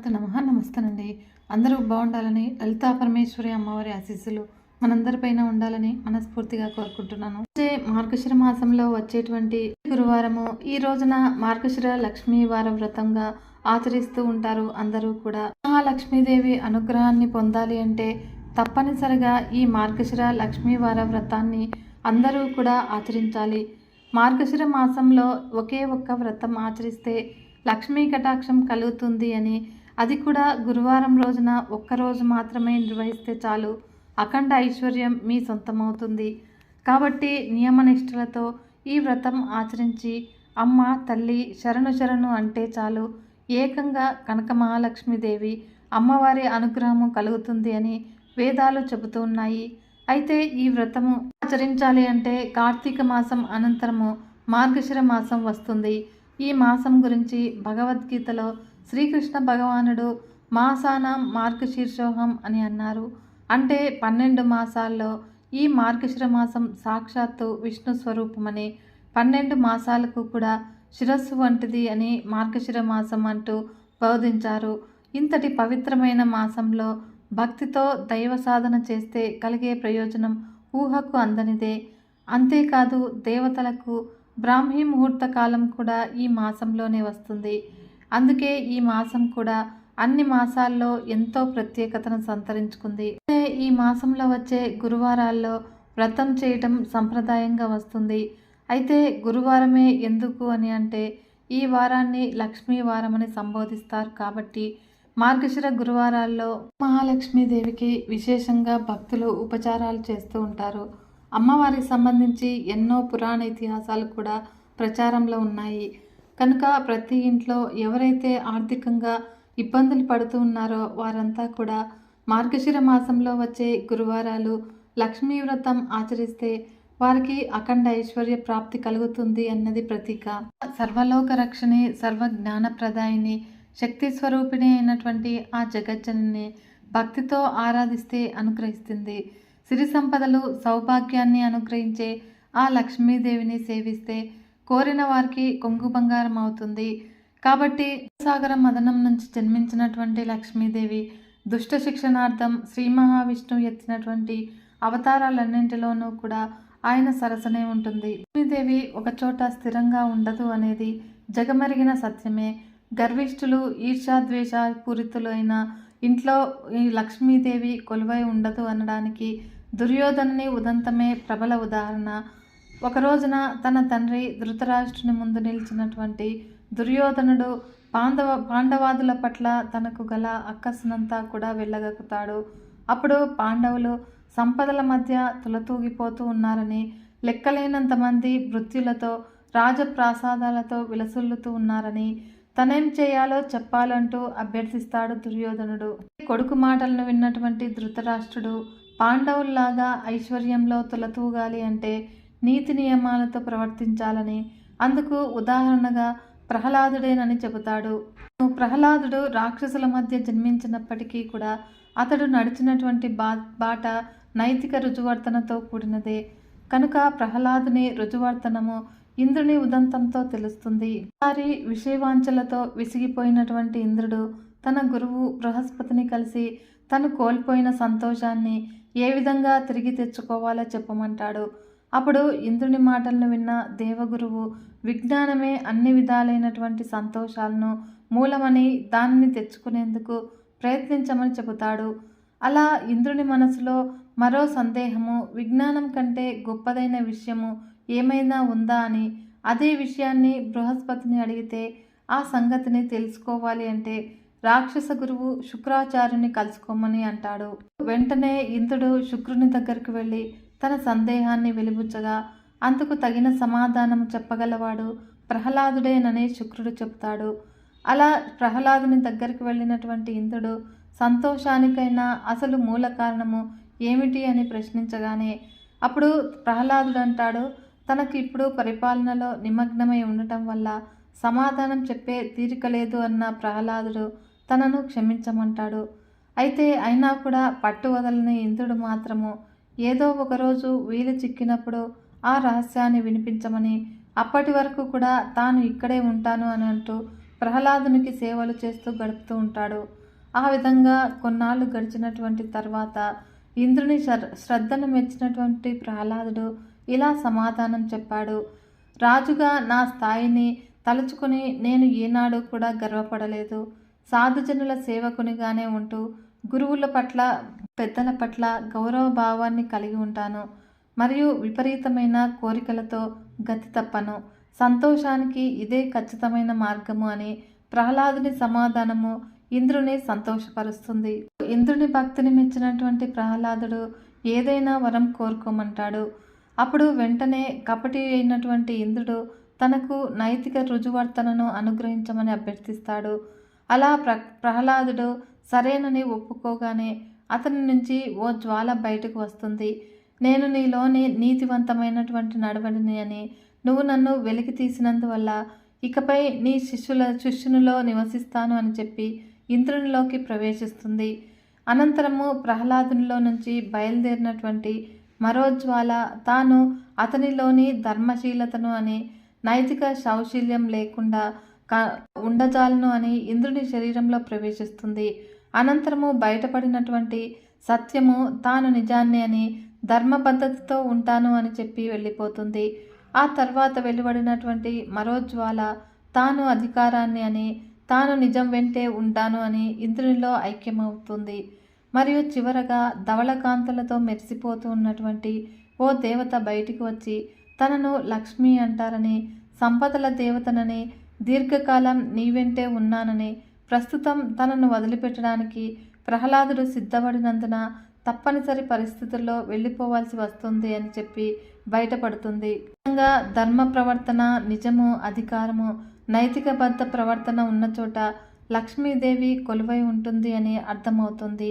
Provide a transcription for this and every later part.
శ్రీమాత నమః. నమస్తేనండి. అందరూ బాగుండాలని లలితా పరమేశ్వరి అమ్మవారి ఆశీస్సులు మనందరిపైన ఉండాలని మనస్ఫూర్తిగా కోరుకుంటున్నాను. వచ్చే మార్గశిర మాసంలో వచ్చేటువంటి గురువారము ఈ రోజున మార్గశిర లక్ష్మీవార వ్రతంగా ఆచరిస్తూ ఉంటారు అందరూ కూడా. మహాలక్ష్మీదేవి అనుగ్రహాన్ని పొందాలి అంటే తప్పనిసరిగా ఈ మార్గశిర లక్ష్మీవార వ్రతాన్ని అందరూ కూడా ఆచరించాలి. మార్గశిర మాసంలో ఒకే ఒక్క వ్రతం ఆచరిస్తే లక్ష్మీ కటాక్షం కలుగుతుంది అని, అది కూడా గురువారం రోజున ఒక్కరోజు మాత్రమే నిర్వహిస్తే చాలు అఖండ ఐశ్వర్యం మీ సొంతమవుతుంది. కాబట్టి నియమనిష్టలతో ఈ వ్రతం ఆచరించి అమ్మ తల్లి శరణు శరణు అంటే చాలు ఏకంగా కనక మహాలక్ష్మీదేవి అమ్మవారి అనుగ్రహము కలుగుతుంది అని వేదాలు చెబుతూ ఉన్నాయి. అయితే ఈ వ్రతము ఆచరించాలి అంటే కార్తీక మాసం అనంతరము మార్గశిర మాసం వస్తుంది. ఈ మాసం గురించి భగవద్గీతలో శ్రీకృష్ణ భగవానుడు మాసానాం మార్గశీర్షోహం అని అన్నారు. అంటే 12 మాసాల్లో ఈ మార్గశిర మాసం సాక్షాత్తు విష్ణు స్వరూపమని, 12 మాసాలకు కూడా శిరస్సు వంటిది అని మార్గశిర మాసం అంటూ బోధించారు. ఇంతటి పవిత్రమైన మాసంలో భక్తితో దైవ సాధన చేస్తే కలిగే ప్రయోజనం ఊహకు అందనిదే. అంతేకాదు దేవతలకు బ్రాహ్మీ ముహూర్త కాలం కూడా ఈ మాసంలోనే వస్తుంది. అందుకే ఈ మాసం కూడా అన్ని మాసాల్లో ఎంతో ప్రత్యేకతను సంతరించుకుంది. ఈ మాసంలో వచ్చే గురువారాల్లో వ్రతం చేయటం సంప్రదాయంగా వస్తుంది. అయితే గురువారమే ఎందుకు అని అంటే ఈ వారాన్ని లక్ష్మీ వారం అని సంబోధిస్తారు. కాబట్టి మార్గశిర గురువారాల్లో మహాలక్ష్మీదేవికి విశేషంగా భక్తులు ఉపచారాలు చేస్తూ ఉంటారు. అమ్మవారికి సంబంధించి ఎన్నో పురాణ ఇతిహాసాలు కూడా ప్రచారంలో ఉన్నాయి. కనుక ప్రతి ఇంట్లో ఎవరైతే ఆర్థికంగా ఇబ్బందులు పడుతూ ఉన్నారో వారంతా కూడా మార్గశిర మాసంలో వచ్చే గురువారాలు లక్ష్మీ వ్రతం ఆచరిస్తే వారికి అఖండ ఐశ్వర్య ప్రాప్తి కలుగుతుంది అన్నది ప్రతీక. సర్వలోక రక్షణి సర్వ జ్ఞానప్రదాయిని శక్తి స్వరూపిణి అయినటువంటి ఆ జగజ్జనని భక్తితో ఆరాధిస్తే అనుగ్రహిస్తుంది. సిరి సంపదలు సౌభాగ్యాన్ని అనుగ్రహించే ఆ లక్ష్మీదేవిని సేవిస్తే కోరిన వారికి కొంగు బంగారం అవుతుంది. కాబట్టి సాగర మదనం నుంచి జన్మించినటువంటి లక్ష్మీదేవి దుష్ట శిక్షణార్థం శ్రీ మహావిష్ణువు ఎత్తినటువంటి అవతారాలన్నింటిలోనూ కూడా ఆయన సరసనే ఉంటుంది. లక్ష్మీదేవి ఒకచోట స్థిరంగా ఉండదు అనేది జగమరిగిన సత్యమే. గర్విష్ఠులు ఈర్షాద్వేష పూరితులైన ఇంట్లో ఈ లక్ష్మీదేవి కొలువై ఉండదు అనడానికి దుర్యోధనుని ఉదంతమే ప్రబల ఉదాహరణ. ఒక రోజున తన తండ్రి ధృతరాష్ట్రుని ముందు నిలిచినటువంటి దుర్యోధనుడు పాండవాదుల పట్ల తనకు గల అక్కసునంతా కూడా వెళ్ళగక్కుతాడు. అప్పుడు పాండవులు సంపదల మధ్య తులతూగిపోతూ ఉన్నారని, లెక్కలేనంత మంది మృత్యులతో రాజప్రాసాదాలతో విలసుల్లుతూ ఉన్నారని, తనేం చేయాలో చెప్పాలంటూ అభ్యర్థిస్తాడు దుర్యోధనుడు. కొడుకు మాటలను విన్నటువంటి ధృతరాష్ట్రుడు పాండవుల్లాగా ఐశ్వర్యంలో తులతూగాలి అంటే నీతి నియమాలతో ప్రవర్తించాలని, అందుకు ఉదాహరణగా ప్రహ్లాదుడేనని చెబుతాడు. ప్రహ్లాదుడు రాక్షసుల మధ్య జన్మించినప్పటికీ కూడా అతడు నడిచినటువంటి బాట నైతిక రుజువర్తనతో కూడినదే. కనుక ప్రహ్లాదుని రుజువర్తనము ఇంద్రుని ఉదంతంతో తెలుస్తుంది. వారి విషయవాంఛలతో విసిగిపోయినటువంటి ఇంద్రుడు తన గురువు బృహస్పతిని కలిసి తను కోల్పోయిన సంతోషాన్ని ఏ విధంగా తిరిగి తెచ్చుకోవాలో చెప్పమంటాడు. అప్పుడు ఇంద్రుని మాటలను విన్న దేవగురువు విజ్ఞానమే అన్ని విధాలైనటువంటి సంతోషాలను మూలమని దానిని తెచ్చుకునేందుకు ప్రయత్నించమని చెబుతాడు. అలా ఇంద్రుని మనసులో మరో సందేహము, విజ్ఞానం కంటే గొప్పదైన విషయము ఏమైనా ఉందా అని. అదే విషయాన్ని బృహస్పతిని అడిగితే ఆ సంగతిని తెలుసుకోవాలి అంటే రాక్షస గురువు శుక్రాచార్యుని కలుసుకోమని అంటాడు. వెంటనే ఇంద్రుడు శుక్రుని దగ్గరికి వెళ్ళి తన సందేహాన్ని వెలిబుచ్చగా అందుకు తగిన సమాధానం చెప్పగలవాడు ప్రహ్లాదుడేనని శుక్రుడు చెప్తాడు. అలా ప్రహ్లాదుని దగ్గరికి వెళ్ళినటువంటి ఇంద్రుడు సంతోషానికైనా అసలు మూల కారణము ఏమిటి అని ప్రశ్నించగానే అప్పుడు ప్రహ్లాదుడు అంటాడు, తనకు ఇప్పుడు పరిపాలనలో నిమగ్నమై ఉండటం వల్ల సమాధానం చెప్పే తీరిక లేదు అన్న ప్రహ్లాదుడు తనను క్షమించమంటాడు. అయితే అయినా కూడా పట్టు వదలని ఇంద్రుడు మాత్రము ఏదో ఒకరోజు వీలు చిక్కినప్పుడు ఆ రహస్యాన్ని వినిపించమని, అప్పటి వరకు కూడా తాను ఇక్కడే ఉంటాను అని అంటూ ప్రహ్లాదునికి సేవలు చేస్తూ గడుపుతూ ఉంటాడు. ఆ విధంగా కొన్నాళ్ళు గడిచినటువంటి తర్వాత ఇంద్రుని శ్రద్ధను మెచ్చినటువంటి ప్రహ్లాదుడు ఇలా సమాధానం చెప్పాడు. రాజుగా నా స్థాయిని తలుచుకుని నేను ఏనాడు కూడా గర్వపడలేదు. సాధుజనుల సేవకునిగానే ఉంటూ గురువుల పట్ల పెద్దల పట్ల గౌరవ భావాన్ని కలిగి ఉంటాను. మరియు విపరీతమైన కోరికలతో గతి తప్పను. సంతోషానికి ఇదే ఖచ్చితమైన మార్గము అని ప్రహ్లాదుని సమాధానము ఇంద్రుని సంతోషపరుస్తుంది. ఇంద్రుని భక్తిని మెచ్చినటువంటి ప్రహ్లాదుడు ఏదైనా వరం కోరుకోమంటాడు. అప్పుడు వెంటనే కపటి అయినటువంటి ఇంద్రుడు తనకు నైతిక రుజువర్తనను అనుగ్రహించమని అభ్యర్థిస్తాడు. అలా ప్రహ్లాదుడు సరేనని ఒప్పుకోగానే అతని నుంచి ఓ జ్వాల బయటకు వస్తుంది. నేను నీలోని నీతివంతమైనటువంటి నడవడిని అని, నువ్వు నన్ను వెలికి తీసినందువల్ల ఇకపై నీ శిష్యునిలో నివసిస్తాను అని చెప్పి ఇంద్రునిలోకి ప్రవేశిస్తుంది. అనంతరము ప్రహ్లాదునిలో నుంచి బయలుదేరినటువంటి మరో జ్వాల తాను అతనిలోని ధర్మశీలతను అని, నైతిక శౌశల్యం లేకుండా ఉండజాలను అని ఇంద్రుని శరీరంలో ప్రవేశిస్తుంది. అనంతరము బయటపడినటువంటి సత్యము తాను నిజాన్ని అని, ధర్మబద్ధతతో ఉంటాను అని చెప్పి వెళ్ళిపోతుంది. ఆ తర్వాత వెలువడినటువంటి మరో జ్వాల తాను అధికారాన్ని అని, తాను నిజం వెంటే ఉంటాను అని ఇంద్రునిలో ఐక్యమవుతుంది. మరియు చివరగా ధవళకాంతులతో మెరిసిపోతూ ఉన్నటువంటి ఓ దేవత బయటికి వచ్చి తనను లక్ష్మి అంటారని, సంపదల దేవతనని, దీర్ఘకాలం నీ వెంటే ఉన్నానని, ప్రస్తుతం తనను వదిలిపెట్టడానికి ప్రహ్లాదుడు సిద్ధపడినందున తప్పనిసరి పరిస్థితుల్లో వెళ్ళిపోవాల్సి వస్తుంది అని చెప్పి బయటపడుతుంది. నిజంగా ధర్మ ప్రవర్తన, నిజము, అధికారము, నైతికబద్ధ ప్రవర్తన ఉన్న చోట లక్ష్మీదేవి కొలువై ఉంటుంది అని అర్థమవుతుంది.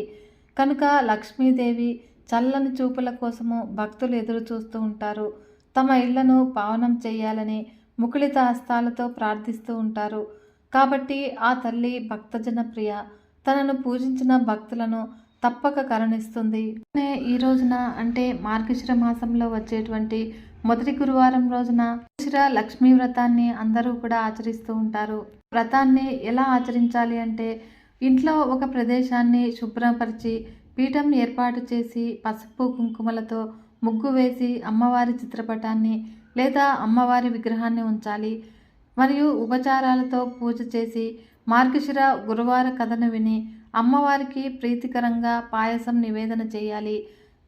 కనుక లక్ష్మీదేవి చల్లని చూపుల కోసము భక్తులు ఎదురు చూస్తూ ఉంటారు. తమ ఇళ్లను పావనం చేయాలని ముకుళిత హస్తాలతో ప్రార్థిస్తూ ఉంటారు. కాబట్టి ఆ తల్లి భక్తజన ప్రియ. తనను పూజించిన భక్తులను తప్పక కరుణిస్తుంది. ఈ రోజున అంటే మార్గశిర మాసంలో వచ్చేటువంటి మొదటి గురువారం రోజున మార్గశిర లక్ష్మీ వ్రతాన్ని అందరూ కూడా ఆచరిస్తూ ఉంటారు. వ్రతాన్ని ఎలా ఆచరించాలి అంటే, ఇంట్లో ఒక ప్రదేశాన్ని శుభ్రపరిచి పీఠం ఏర్పాటు చేసి పసుపు కుంకుమలతో ముగ్గు వేసి అమ్మవారి చిత్రపటాన్ని లేదా అమ్మవారి విగ్రహాన్ని ఉంచాలి. మరియు ఉపచారాలతో పూజ చేసి మార్గశిర గురువార కథను విని అమ్మవారికి ప్రీతికరంగా పాయసం నివేదన చేయాలి.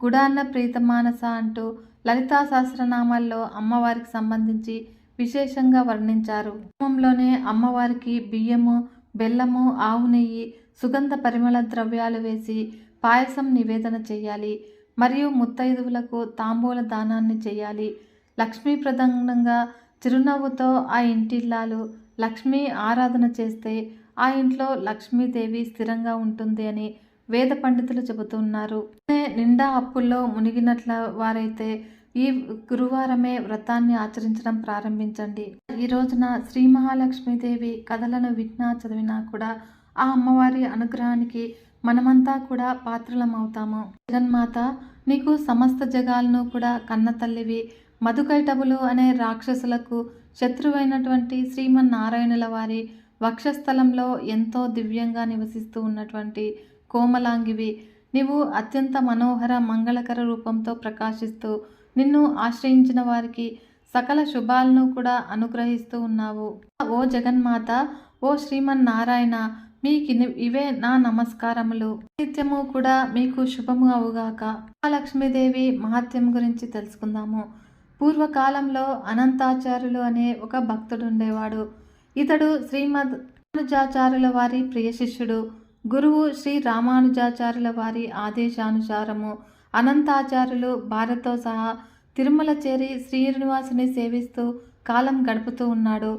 గుడాన్న ప్రీతమానస అంటూ లలితా సహస్రనామాల్లో అమ్మవారికి సంబంధించి విశేషంగా వర్ణించారు. క్రమంలోనే అమ్మవారికి బియ్యము, బెల్లము, ఆవు నెయ్యి, సుగంధ పరిమళ ద్రవ్యాలు వేసి పాయసం నివేదన చేయాలి. మరియు ముత్తైదువులకు తాంబూల దానాన్ని చేయాలి. లక్ష్మీప్రదంగా చిరునవ్వుతో ఆ ఇంటిల్లాలు లక్ష్మీ ఆరాధన చేస్తే ఆ ఇంట్లో లక్ష్మీదేవి స్థిరంగా ఉంటుంది అని వేద పండితులు చెబుతున్నారు. నిండా అప్పుల్లో మునిగినట్ల వారైతే ఈ గురువారమే వ్రతాన్ని ఆచరించడం ప్రారంభించండి. ఈ రోజున శ్రీ మహాలక్ష్మీదేవి కథలను విన్నా చదివినా కూడా ఆ అమ్మవారి అనుగ్రహానికి మనమంతా కూడా పాత్రలం అవుతాము. జగన్మాత, నీకు సమస్త జగాలను కూడా కన్న తల్లివి. మధుకైటబులు అనే రాక్షసులకు శత్రువైనటువంటి శ్రీమన్నారాయణుల వారి వక్షస్థలంలో ఎంతో దివ్యంగా నివసిస్తూ ఉన్నటువంటి కోమలాంగివి. నీవు అత్యంత మనోహర మంగళకర రూపంతో ప్రకాశిస్తూ నిన్ను ఆశ్రయించిన వారికి సకల శుభాలను కూడా అనుగ్రహిస్తూ ఉన్నావు. ఓ జగన్మాత, ఓ శ్రీమన్నారాయణ, మీకు ఇవే నా నమస్కారములు. నిత్యము కూడా మీకు శుభము అవుగాక. లక్ష్మీదేవి మహత్యం గురించి తెలుసుకుందాము. పూర్వకాలంలో అనంతాచార్యులు అనే ఒక భక్తుడు ఉండేవాడు. ఇతడు శ్రీమద్ రామానుజాచార్యుల వారి ప్రియ శిష్యుడు. గురువు శ్రీ రామానుజాచార్యుల వారి ఆదేశానుసారము అనంతాచార్యులు భార్యతో సహా తిరుమల చేరి శ్రీనివాసుని సేవిస్తూ కాలం గడుపుతూ ఉన్నాడు.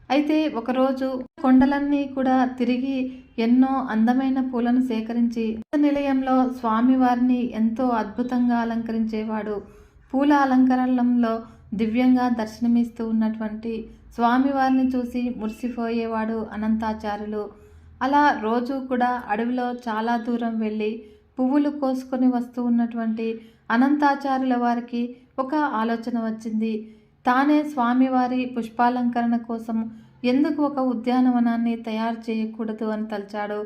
అయితే ఒకరోజు కొండలన్నీ కూడా తిరిగి ఎన్నో అందమైన పూలను సేకరించి నిలయంలో స్వామివారిని ఎంతో అద్భుతంగా అలంకరించేవాడు. పూల అలంకరణలో దివ్యంగా దర్శనమిస్తూ ఉన్నటువంటి స్వామివారిని చూసి మురిసిపోయేవాడు అనంతాచార్యులు. అలా రోజు కూడా అడవిలో చాలా దూరం వెళ్ళి పువ్వులు కోసుకొని వస్తూ ఉన్నటువంటి అనంతాచార్యుల వారికి ఒక ఆలోచన వచ్చింది. తానే స్వామివారి పుష్పాలంకరణ కోసం ఎందుకు ఒక ఉద్యానవనాన్ని తయారు చేయకూడదు అని తలచాడు.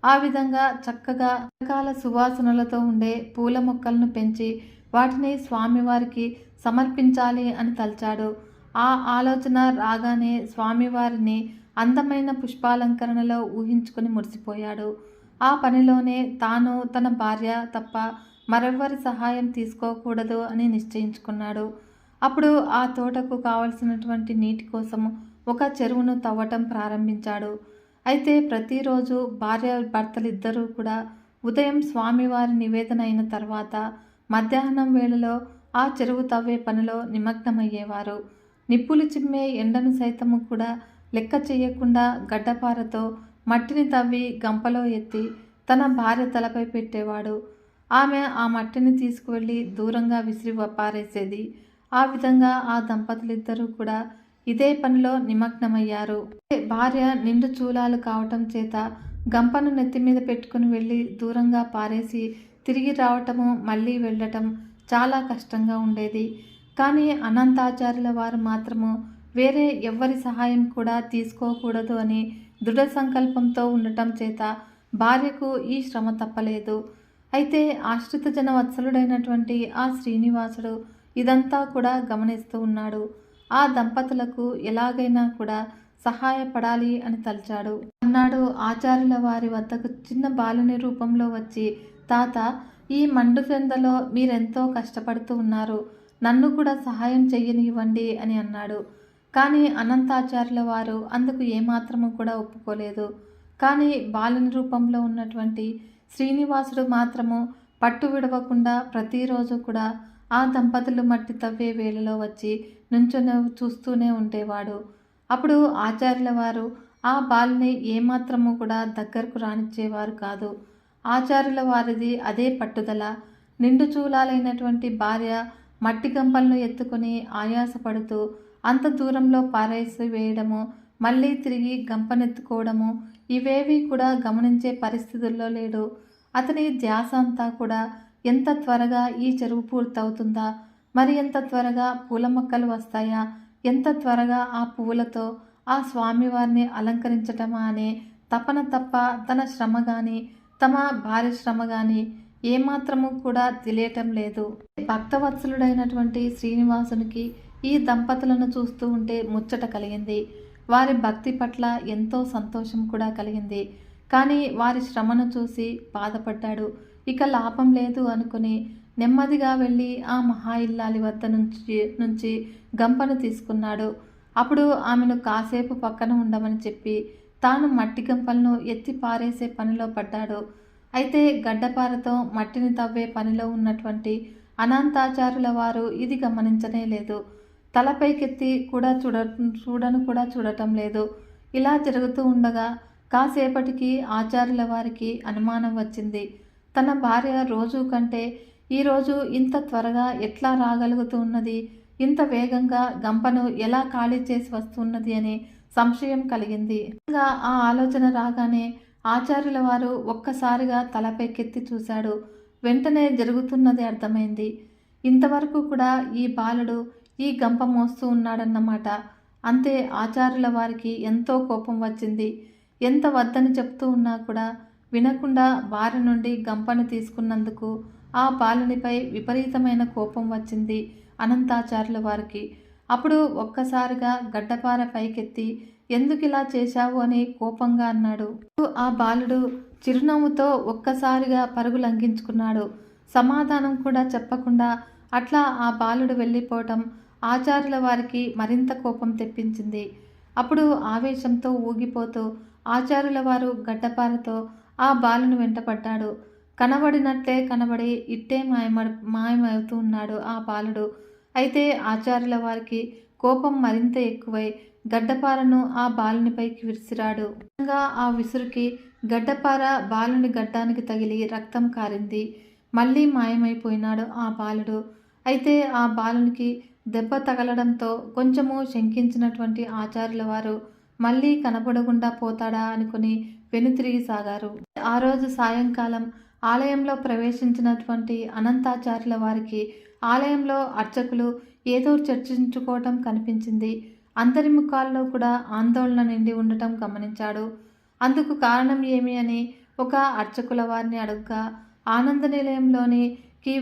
ఆ విధంగా చక్కగా రకాల సువాసనలతో ఉండే పూల మొక్కలను పెంచి వాటిని స్వామివారికి సమర్పించాలి అని తలచాడు. ఆ ఆలోచన రాగానే స్వామివారిని అందమైన పుష్పాలంకరణలో ఊహించుకుని మురిసిపోయాడు. ఆ పనిలోనే తాను తన భార్య తప్ప మరెవ్వరి సహాయం తీసుకోకూడదు అని నిశ్చయించుకున్నాడు. అప్పుడు ఆ తోటకు కావలసినటువంటి నీటి కోసం ఒక చెరువును తవ్వటం ప్రారంభించాడు. అయితే ప్రతిరోజు భార్య భర్తలిద్దరూ కూడా ఉదయం స్వామివారి నివేదన అయిన తర్వాత మధ్యాహ్నం వేళలో ఆ చెరువు తవ్వే పనిలో నిమగ్నమయ్యేవారు. నిప్పులు చిమ్మే ఎండను సైతము కూడా లెక్క చేయకుండా గడ్డపారతో మట్టిని తవ్వి గంపలో ఎత్తి తన భార్య తలపై పెట్టేవాడు. ఆమె ఆ మట్టిని తీసుకువెళ్ళి దూరంగా విసిరి పారేసేది. ఆ విధంగా ఆ దంపతులిద్దరూ కూడా ఇదే పనిలో నిమగ్నమయ్యారు. భార్య నిండు చూలాలు కావటం చేత గంపను నెత్తిమీద పెట్టుకుని వెళ్ళి దూరంగా పారేసి తిరిగి రావటము మళ్ళీ వెళ్ళటం చాలా కష్టంగా ఉండేది. కానీ అనంతాచార్యుల వారు మాత్రము వేరే ఎవ్వరి సహాయం కూడా తీసుకోకూడదు అని దృఢ సంకల్పంతో ఉండటం చేత భార్యకు ఈ శ్రమ తప్పలేదు. అయితే ఆశ్రిత జన వత్సలుడైనటువంటి ఆ శ్రీనివాసుడు ఇదంతా కూడా గమనిస్తూ ఉన్నాడు. ఆ దంపతులకు ఎలాగైనా కూడా సహాయపడాలి అని తలచాడు. అన్నాడు ఆచార్యుల వారి వద్దకు చిన్న బాలుని రూపంలో వచ్చి, తాత, ఈ మండు క్రిందలో మీరెంతో కష్టపడుతూ ఉన్నారు, నన్ను కూడా సహాయం చెయ్యనివ్వండి అని అన్నాడు. కానీ అనంతాచార్యుల వారు అందుకు ఏమాత్రము కూడా ఒప్పుకోలేదు. కానీ బాలుని రూపంలో ఉన్నటువంటి శ్రీనివాసుడు మాత్రము పట్టు విడవకుండా ప్రతిరోజు కూడా ఆ దంపతులు మట్టి తవ్వే వేళలో వచ్చి నుంచొని చూస్తూనే ఉండేవాడు. అప్పుడు ఆచార్యుల వారు ఆ బాలుని ఏమాత్రము కూడా దగ్గరకు రానిచ్చేవారు కాదు. ఆచార్యుల వారిది అదే పట్టుదల. నిండు చూలాలైనటువంటి భార్య మట్టి గంపలను ఎత్తుకొని ఆయాసపడుతూ అంత దూరంలో పారేసి వేయడము, మళ్ళీ తిరిగి గంపనెత్తుకోవడము ఇవేవి కూడా గమనించే పరిస్థితుల్లో లేడు. అతని ధ్యాస అంతా కూడా ఎంత త్వరగా ఈ చెరువు పూర్తవుతుందా, మరి ఎంత త్వరగా పూల మొక్కలు వస్తాయా, ఎంత త్వరగా ఆ పువ్వులతో ఆ స్వామివారిని అలంకరించటమా అనే తపన తప్ప తన శ్రమ కానీ తమ భార్య శ్రమ కానీ ఏమాత్రము కూడా తెలియటం లేదు. భక్తవత్సలుడైనటువంటి శ్రీనివాసునికి ఈ దంపతులను చూస్తూ ఉంటే ముచ్చట కలిగింది. వారి భక్తి పట్ల ఎంతో సంతోషం కూడా కలిగింది. కానీ వారి శ్రమను చూసి బాధపడ్డాడు. ఇక లాభం లేదు అనుకుని నెమ్మదిగా వెళ్ళి ఆ మహా ఇల్లాలి వద్ద నుంచి గంపను తీసుకున్నాడు. అప్పుడు ఆమెను కాసేపు పక్కన ఉండమని చెప్పి తాను మట్టి గంపలను ఎత్తి పారేసే పనిలో పడ్డాడు. అయితే గడ్డపారతో మట్టిని తవ్వే పనిలో ఉన్నటువంటి అనంతాచార్యుల వారు ఇది గమనించనే లేదు. తలపైకెత్తి కూడా చూడటం లేదు. ఇలా జరుగుతూ ఉండగా కాసేపటికి ఆచార్యుల వారికి అనుమానం వచ్చింది. తన భార్య రోజు కంటే ఈరోజు ఇంత త్వరగా ఎట్లా రాగలుగుతూ ఉన్నది, ఇంత వేగంగా గంపను ఎలా ఖాళీ చేసి వస్తున్నది అని సంశయం కలిగింది. ఆ ఆలోచన రాగానే ఆచార్యుల వారు ఒక్కసారిగా తలపైకెత్తి చూశాడు. వెంటనే జరుగుతున్నది అర్థమైంది. ఇంతవరకు కూడా ఈ బాలుడు ఈ గంప మోస్తూ ఉన్నాడన్నమాట. అంతే ఆచార్యుల వారికి ఎంతో కోపం వచ్చింది. ఎంత వద్దని చెప్తూ ఉన్నా కూడా వినకుండా వారి నుండి గంపను తీసుకున్నందుకు ఆ బాలునిపై విపరీతమైన కోపం వచ్చింది అనంతాచార్యుల వారికి. అప్పుడు ఒక్కసారిగా గడ్డపార పైకెత్తి ఎందుకిలా చేశావు అని కోపంగా అన్నాడు. ఆ బాలుడు చిరునవ్వుతో ఒక్కసారిగా పరుగు లంఘించుకున్నాడు. సమాధానం కూడా చెప్పకుండా అట్లా ఆ బాలుడు వెళ్ళిపోవటం ఆచార్యుల వారికి మరింత కోపం తెప్పించింది. అప్పుడు ఆవేశంతో ఊగిపోతూ ఆచార్యుల వారు గడ్డపారతో ఆ బాలుని వెంటపడ్డాడు. కనబడినట్లే కనబడి ఇట్టే మాయమవుతూ ఉన్నాడు ఆ బాలుడు. అయితే ఆచార్యుల వారికి కోపం మరింత ఎక్కువై గడ్డపారను ఆ బాలునిపైకి విసిరాడు. ఆ విసురుకి గడ్డపార బాలుని గడ్డానికి తగిలి రక్తం కారింది. మళ్ళీ మాయమైపోయినాడు ఆ బాలుడు. అయితే ఆ బాలునికి దెబ్బ తగలడంతో కొంచెము శంకించినటువంటి ఆచార్యుల వారు మళ్ళీ కనపడకుండా పోతాడా అనుకుని వెనుతిరిగి సాగారు. ఆ రోజు సాయంకాలం ఆలయంలో ప్రవేశించినటువంటి అనంతాచార్యుల వారికి ఆలయంలో అర్చకులు ఏదో చర్చించుకోవటం కనిపించింది. అందరి ముఖాల్లో కూడా ఆందోళన నిండి ఉండటం గమనించాడు. అందుకు కారణం ఏమి అని ఒక అర్చకుల వారిని అడుగగా ఆనంద నిలయంలోనికి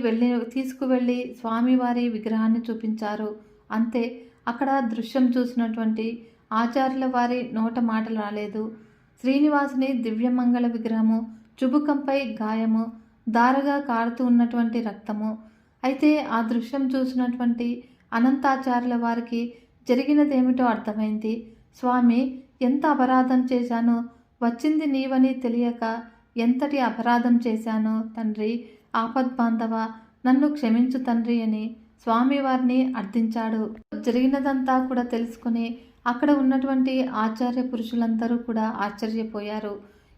తీసుకువెళ్ళి స్వామివారి విగ్రహాన్ని చూపించారు. అంతే, అక్కడ దృశ్యం చూసినటువంటి ఆచార్యుల వారి నోట మాటలు రాలేదు. శ్రీనివాసుని దివ్యమంగళ విగ్రహము, చుబుకంపై గాయము, దారగా కారుతూ ఉన్నటువంటి రక్తము. అయితే ఆ దృశ్యం చూసినటువంటి అనంతాచార్యుల వారికి జరిగినదేమిటో అర్థమైంది. స్వామి, ఎంత అపరాధం చేశాను, వచ్చింది నీవని తెలియక ఎంతటి అపరాధం చేశాను తండ్రి, ఆపద్బాంధవ, నన్ను క్షమించు తండ్రి అని స్వామివారిని అర్థించాడు. జరిగినదంతా కూడా తెలుసుకుని అక్కడ ఉన్నటువంటి ఆచార్య పురుషులందరూ కూడా ఆశ్చర్యపోయారు.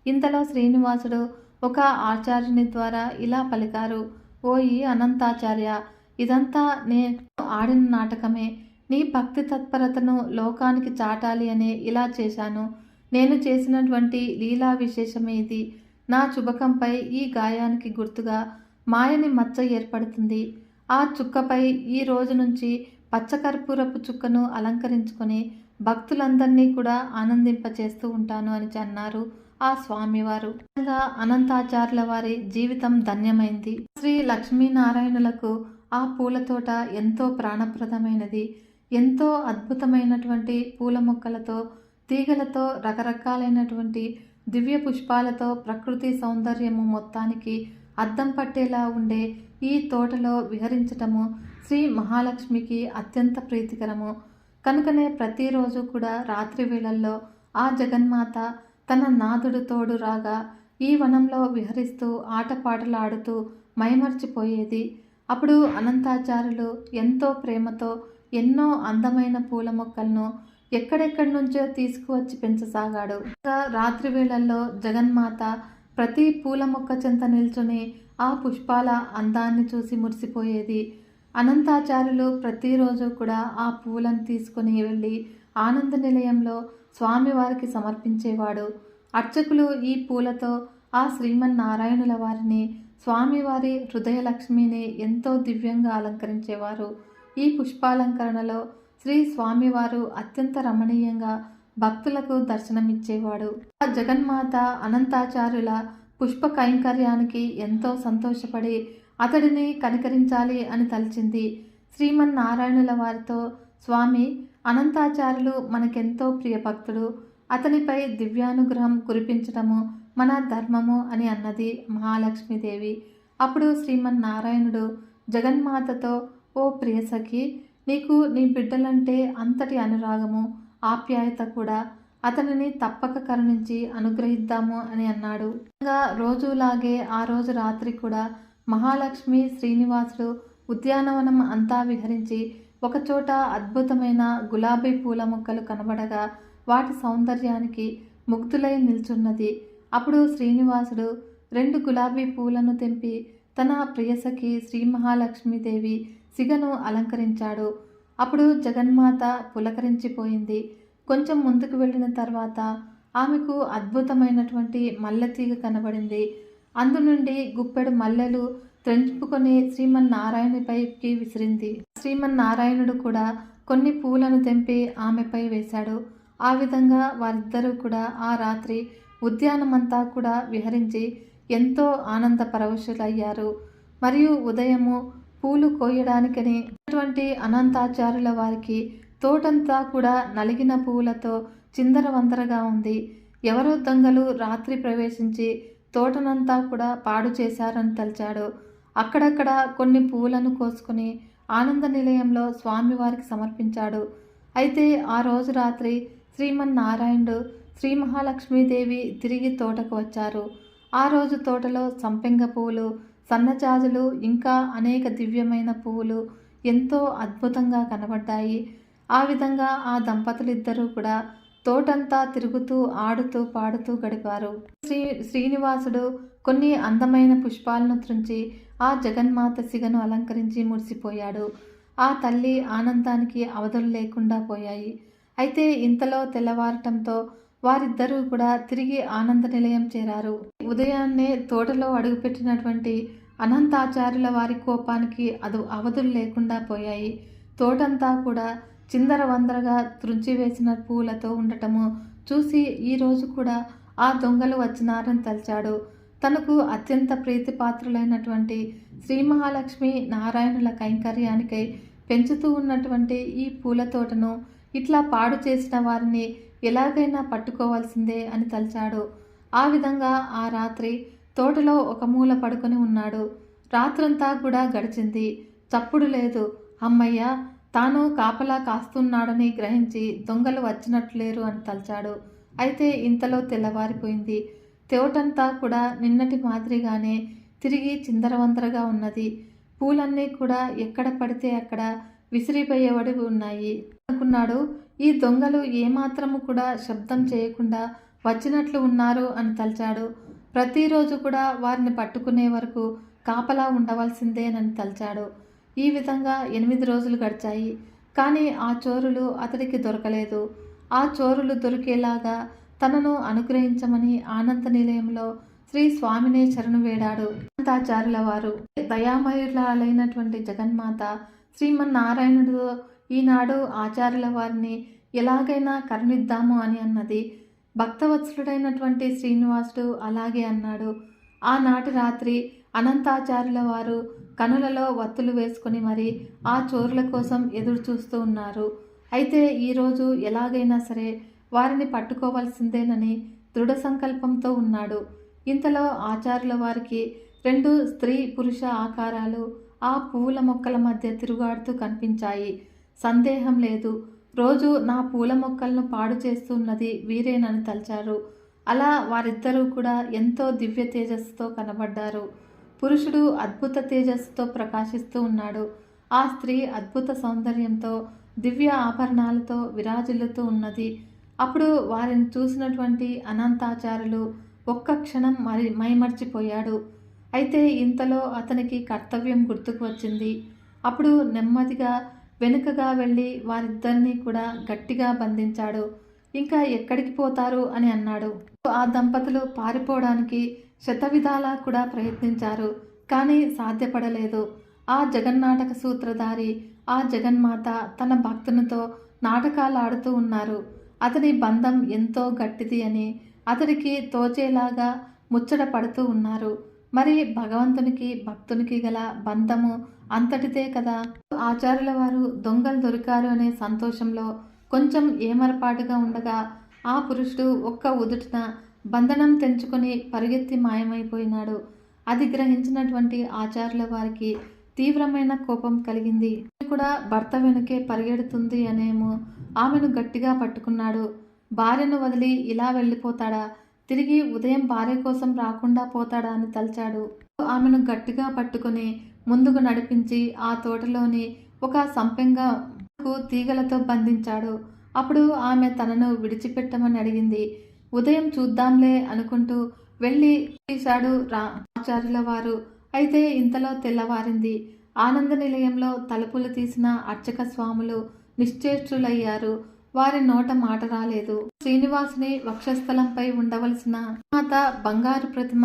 ఇంతలో శ్రీనివాసుడు ఒక ఆచార్యుని ద్వారా ఇలా పలికారు: ఓయి అనంతాచార్య, ఇదంతా నేను ఆడిన నాటకమే. నీ భక్తి తత్పరతను లోకానికి చాటాలి అనే ఇలా చేశాను. నేను చేసినటువంటి లీలా విశేషమే ఇది. నా చుబకంపై ఈ గాయానికి గుర్తుగా మాయని మచ్చ ఏర్పడుతుంది. ఆ చుక్కపై ఈ రోజు నుంచి పచ్చకర్పూరపు చుక్కను అలంకరించుకొని భక్తులందరినీ కూడా ఆనందింపచేస్తూ ఉంటాను అని అన్నారు ఆ స్వామివారు. అనంతాచార్యుల వారి జీవితం ధన్యమైంది. శ్రీ లక్ష్మీనారాయణులకు ఆ పూల తోట ఎంతో ప్రాణప్రదమైనది. ఎంతో అద్భుతమైనటువంటి పూల మొక్కలతో, తీగలతో, రకరకాలైనటువంటి దివ్య పుష్పాలతో ప్రకృతి సౌందర్యము మొత్తానికి అద్దం పట్టేలా ఉండే ఈ తోటలో విహరించటము శ్రీ మహాలక్ష్మికి అత్యంత ప్రీతికరము. కనుకనే ప్రతిరోజు కూడా రాత్రి వేళల్లో ఆ జగన్మాత తన నాదుడు తోడు రాగా ఈ వనంలో విహరిస్తూ ఆటపాటలు ఆడుతూ మైమర్చిపోయేది. అప్పుడు అనంతాచార్యులు ఎంతో ప్రేమతో ఎన్నో అందమైన పూల మొక్కలను ఎక్కడెక్కడి నుంచో తీసుకువచ్చి పెంచసాగాడు. రాత్రి వేళల్లో జగన్మాత ప్రతి పూల మొక్క చెంత నిల్చుని ఆ పుష్పాల అందాన్ని చూసి మురిసిపోయేది. అనంతాచార్యులు ప్రతిరోజు కూడా ఆ పూలను తీసుకుని వెళ్ళి ఆనంద నిలయంలో స్వామివారికి సమర్పించేవాడు. అర్చకులు ఈ పూలతో ఆ శ్రీమన్నారాయణుల వారిని, స్వామివారి హృదయలక్ష్మిని ఎంతో దివ్యంగా అలంకరించేవారు. ఈ పుష్పాలంకరణలో శ్రీ స్వామివారు అత్యంత రమణీయంగా భక్తులకు దర్శనమిచ్చేవాడు. ఆ జగన్మాత అనంతాచార్యుల పుష్ప కైంకర్యానికి ఎంతో సంతోషపడి అతడిని కనికరించాలి అని తలచింది. శ్రీమన్నారాయణుల వారితో, స్వామి, అనంతాచార్యులు మనకెంతో ప్రియ భక్తుడు, అతనిపై దివ్యానుగ్రహం కురిపించటము మన ధర్మము అని అన్నది మహాలక్ష్మీదేవి. అప్పుడు శ్రీమన్నారాయణుడు జగన్మాతతో, ఓ ప్రియసఖి, నీకు నీ బిడ్డలంటే అంతటి అనురాగము, ఆప్యాయత కూడా, అతనిని తప్పక కరుణించి అనుగ్రహిద్దాము అని అన్నాడు. రోజులాగే ఆ రోజు రాత్రి కూడా మహాలక్ష్మి శ్రీనివాసుడు ఉద్యానవనం అంతా విహరించి ఒకచోట అద్భుతమైన గులాబీ పూల మొక్కలు కనబడగా వాటి సౌందర్యానికి ముగ్ధులై నిల్చున్నది. అప్పుడు శ్రీనివాసుడు 2 గులాబీ పూలను తెంపి తన ప్రియసఖి శ్రీ మహాలక్ష్మీదేవి సిగను అలంకరించాడు. అప్పుడు జగన్మాత పులకరించిపోయింది. కొంచెం ముందుకు వెళ్ళిన తర్వాత ఆమెకు అద్భుతమైనటువంటి మల్లెతీగ కనబడింది. అందు నుండి గుప్పెడు మల్లెలు త్రెంచుకొని శ్రీమన్నారాయణునిపైకి విసిరింది. శ్రీమన్నారాయణుడు కూడా కొన్ని పూలను తెంపి ఆమెపై వేశాడు. ఆ విధంగా వారిద్దరూ కూడా ఆ రాత్రి ఉద్యానమంతా కూడా విహరించి ఎంతో ఆనంద పరవశులయ్యారు. మరియు ఉదయము పూలు కోయడానికని అనంతాచార్యుల వారికి తోటంతా కూడా నలిగిన పూలతో చిందరవందరగా ఉంది. ఎవరో దొంగలు రాత్రి ప్రవేశించి తోటనంతా కూడా పాడు చేశారని తలచాడు. అక్కడక్కడ కొన్ని పూలను కోసుకుని ఆనంద నిలయంలో స్వామివారికి సమర్పించాడు. అయితే ఆ రోజు రాత్రి శ్రీమన్నారాయణుడు, శ్రీ మహాలక్ష్మీదేవి తిరిగి తోటకు వచ్చారు. ఆ రోజు తోటలో సంపెంగ పువ్వులు, సన్నజాజులు, ఇంకా అనేక దివ్యమైన పువ్వులు ఎంతో అద్భుతంగా కనబడ్డాయి. ఆ విధంగా ఆ దంపతులిద్దరూ కూడా తోటంతా తిరుగుతూ ఆడుతూ పాడుతూ గడిపారు. శ్రీనివాసుడు కొన్ని అందమైన పుష్పాలను త్రుంచి ఆ జగన్మాత సిగను అలంకరించి మురిసిపోయాడు. ఆ తల్లి ఆనందానికి అవధులు లేకుండా పోయాయి. అయితే ఇంతలో తెల్లవారటంతో వారిద్దరూ కూడా తిరిగి ఆనంద నిలయం చేరారు. ఉదయాన్నే తోటలో అడుగుపెట్టినటువంటి అనంతాచార్యుల వారి కోపానికి అవధులు లేకుండా పోయాయి. తోటంతా కూడా చిందరవందరగా త్రుంచివేసిన పూలతో ఉండటము చూసి ఈరోజు కూడా ఆ దొంగలు వచ్చినారని తలచాడు. తనకు అత్యంత ప్రీతిపాత్రులైనటువంటి శ్రీ మహాలక్ష్మి నారాయణుల కైంకర్యానికై పెంచుతూ ఉన్నటువంటి ఈ పూల తోటను ఇట్లా పాడు చేసిన వారిని ఎలాగైనా పట్టుకోవాల్సిందే అని తలచాడు. ఆ విధంగా ఆ రాత్రి తోటలో ఒక మూల పడుకొని ఉన్నాడు. రాత్రంతా కూడా గడిచింది. చప్పుడు లేదు. అమ్మయ్య, తాను కాపలా కాస్తున్నాడని గ్రహించి దొంగలు వచ్చినట్లేరు అని తలచాడు. అయితే ఇంతలో తెల్లవారిపోయింది. తోటంతా కూడా నిన్నటి మాదిరిగానే తిరిగి చిందరవందరగా ఉన్నది. పూలన్నీ కూడా ఎక్కడ పడితే అక్కడ విసిరిపోయేవడి ఉన్నాయి అనుకున్నాడు. ఈ దొంగలు ఏమాత్రము కూడా శబ్దం చేయకుండా వచ్చినట్లు ఉన్నారు అని తలచాడు. ప్రతిరోజు కూడా వారిని పట్టుకునే వరకు కాపలా ఉండవలసిందేనని తలచాడు. ఈ విధంగా 8 రోజులు గడిచాయి. కానీ ఆ చోరులు అతడికి దొరకలేదు. ఆ చోరులు దొరికేలాగా తనను అనుగ్రహించమని ఆనంద నిలయంలో శ్రీ స్వామినే శరణు వేడాడు అనంతాచార్యుల వారు. దయామయురాలైనటువంటి జగన్మాత శ్రీమన్నారాయణుడు ఈనాడు ఆచార్యుల వారిని ఎలాగైనా కరుణిద్దాము అని అన్నది. భక్తవత్సలుడైనటువంటి శ్రీనివాసుడు అలాగే అన్నాడు. ఆనాటి రాత్రి అనంతాచార్యుల వారు కనులలో వత్తులు వేసుకొని మరి ఆ చోరుల కోసం ఎదురు చూస్తూ ఉన్నారు. అయితే ఈరోజు ఎలాగైనా సరే వారిని పట్టుకోవాల్సిందేనని దృఢ సంకల్పంతో ఉన్నాడు. ఇంతలో ఆచార్యుల వారికి 2 స్త్రీ పురుష ఆకారాలు ఆ పువ్వుల మొక్కల మధ్య తిరుగాడుతూ కనిపించాయి. సందేహం లేదు, రోజు నా పూల మొక్కలను పాడు చేస్తున్నది వీరేనని తలచారు. అలా వారిద్దరూ కూడా ఎంతో దివ్య తేజస్సుతో కనబడ్డారు. పురుషుడు అద్భుత తేజస్సుతో ప్రకాశిస్తూ ఉన్నాడు. ఆ స్త్రీ అద్భుత సౌందర్యంతో దివ్య ఆభరణాలతో విరాజిల్లుతూ ఉన్నది. అప్పుడు వారిని చూసినటువంటి అనంతాచార్యులు ఒక్క క్షణం మైమర్చిపోయాడు. అయితే ఇంతలో అతనికి కర్తవ్యం గుర్తుకు వచ్చింది. అప్పుడు నెమ్మదిగా వెనుకగా వెళ్ళి వారిద్దరినీ కూడా గట్టిగా బంధించాడు. ఇంకా ఎక్కడికి పోతారు అని అన్నాడు. ఆ దంపతులు పారిపోవడానికి శతవిధాలా కూడా ప్రయత్నించారు. కానీ సాధ్యపడలేదు. ఆ జగన్నాటక సూత్రధారి ఆ జగన్మాత తన భక్తునితో నాటకాలు ఆడుతూ ఉన్నారు. అతని బంధం ఎంతో గట్టిది అని అతడికి తోచేలాగా ముచ్చట పడుతూ ఉన్నారు. మరి భగవంతునికి భక్తునికి గల బంధము అంతటిదే కదా. ఆచార్యుల వారు దొంగలు దొరికారు అనే సంతోషంలో కొంచెం ఏమరపాటుగా ఉండగా ఆ పురుషుడు ఒక్క ఉదుటిన బంధనం తెంచుకొని పరిగెత్తి మాయమైపోయినాడు. అది గ్రహించినటువంటి ఆచార్యుల వారికి తీవ్రమైన కోపం కలిగింది. కూడా భర్త వెనుకే పరిగెడుతుంది అనేమో ఆమెను గట్టిగా పట్టుకున్నాడు. భార్యను వదిలి ఇలా వెళ్ళిపోతాడా? తిరిగి ఉదయం భార్య కోసం రాకుండా పోతాడా అని తలచాడు. ఆమెను గట్టిగా పట్టుకుని ముందుకు నడిపించి ఆ తోటలోని ఒక సంపెంగకు తీగలతో బంధించాడు. అప్పుడు ఆమె తనను విడిచిపెట్టమని అడిగింది. ఉదయం చూద్దాంలే అనుకుంటూ వెళ్ళి తీశాడు ఆచార్యుల వారు. అయితే ఇంతలో తెల్లవారింది. ఆనంద నిలయంలో తలుపులు తీసిన అర్చక స్వాములు నిశ్చేష్టులయ్యారు. వారి నోట మాట రాలేదు. శ్రీనివాసుని వక్షస్థలంపై ఉండవలసిన మాత బంగారు ప్రతిమ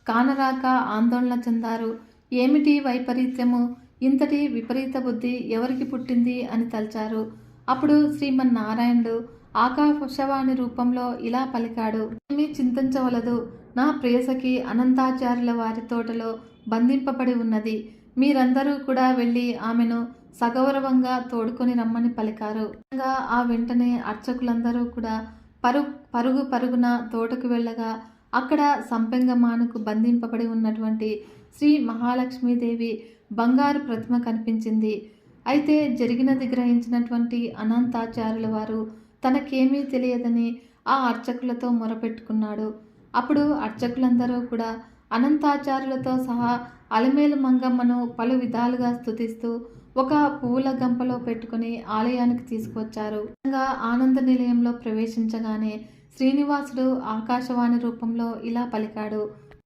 కానరాక ఆందోళన చెందారు. ఏమిటి వైపరీత్యము? ఇంతటి విపరీత బుద్ధి ఎవరికి పుట్టింది అని తలచారు. అప్పుడు శ్రీమన్నారాయణుడు ఆకాశవాణి రూపంలో ఇలా పలికాడు. ఏమీ చింతించవలదు. నా ప్రేయసకి అనంతాచార్యుల వారి తోటలో బంధింపబడి ఉన్నది. మీరందరూ కూడా వెళ్ళి ఆమెను సగౌరవంగా తోడుకొని రమ్మని పలికారు. ఆ వెంటనే అర్చకులందరూ కూడా పరుగున తోటకు వెళ్ళగా అక్కడ సంపెంగమానుకు బంధింపబడి ఉన్నటువంటి శ్రీ మహాలక్ష్మీదేవి బంగారు ప్రతిమ కనిపించింది. అయితే జరిగినది గ్రహించినటువంటి అనంతాచార్యుల వారు తనకేమీ తెలియదని ఆ అర్చకులతో మొరపెట్టుకున్నాడు. అప్పుడు అర్చకులందరూ కూడా అనంతాచార్యులతో సహా అలమేలు మంగమ్మను పలు విధాలుగా స్తుతిస్తూ ఒక పువ్వుల గంపలో పెట్టుకుని ఆలయానికి తీసుకొచ్చారు. ఆనంద నిలయంలో ప్రవేశించగానే శ్రీనివాసుడు ఆకాశవాణి రూపంలో ఇలా పలికాడు.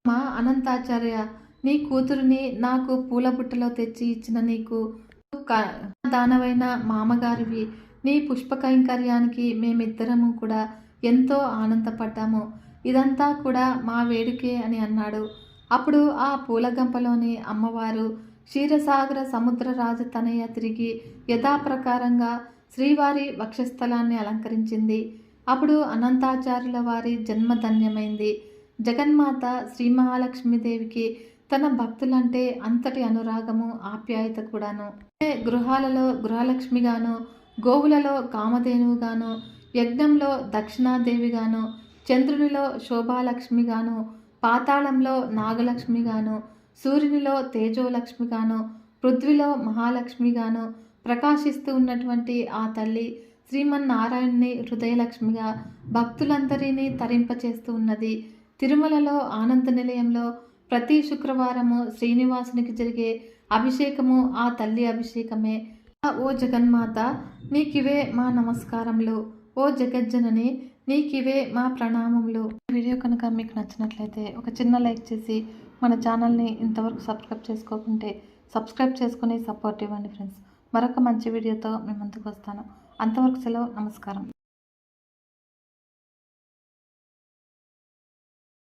మా అనంతాచార్య, నీ కూతురిని నాకు పూల బుట్టలో తెచ్చి ఇచ్చిన నీకు దానవైన మామగారివి. నీ పుష్ప కైంకర్యానికి మేమిద్దరము కూడా ఎంతో ఆనందపడ్డాము. ఇదంతా కూడా మా వేడుకే అని అన్నాడు. అప్పుడు ఆ పూలగంపలోని అమ్మవారు క్షీరసాగర సముద్ర రాజ తనయ తిరిగి యథాప్రకారంగా శ్రీవారి వక్షస్థలాన్ని అలంకరించింది. అప్పుడు అనంతాచార్యుల వారి జన్మధన్యమైంది. జగన్మాత శ్రీ మహాలక్ష్మీదేవికి తన భక్తులంటే అంతటి అనురాగము, ఆప్యాయత కూడాను. గృహాలలో గృహలక్ష్మిగాను, గోవులలో కామధేనువుగాను, యజ్ఞంలో దక్షిణాదేవిగాను, చంద్రునిలో శోభాలక్ష్మిగాను, పాతాళంలో నాగలక్ష్మిగాను, సూర్యునిలో తేజోలక్ష్మిగాను, పృథ్వీలో మహాలక్ష్మిగాను ప్రకాశిస్తూ ఉన్నటువంటి ఆ తల్లి శ్రీమన్నారాయణుని హృదయలక్ష్మిగా భక్తులందరినీ తరింపచేస్తూ ఉన్నది. తిరుమలలో ఆనంద నిలయంలో ప్రతి శుక్రవారము శ్రీనివాసునికి జరిగే అభిషేకము ఆ తల్లి అభిషేకమే. ఓ జగన్మాత, నీకివే మా నమస్కారములు. ఓ జగజ్జనని, నీకివే మా ప్రణామములు. వీడియో కనుక మీకు నచ్చినట్లయితే ఒక చిన్న లైక్ చేసి మన ఛానల్ని ఇంతవరకు సబ్స్క్రైబ్ చేసుకోకుంటే సబ్స్క్రైబ్ చేసుకుని సపోర్ట్ ఇవ్వండి ఫ్రెండ్స్. మరొక మంచి వీడియోతో మీ ముందుకు వస్తాను. అంతవరకు సెలవు. నమస్కారం.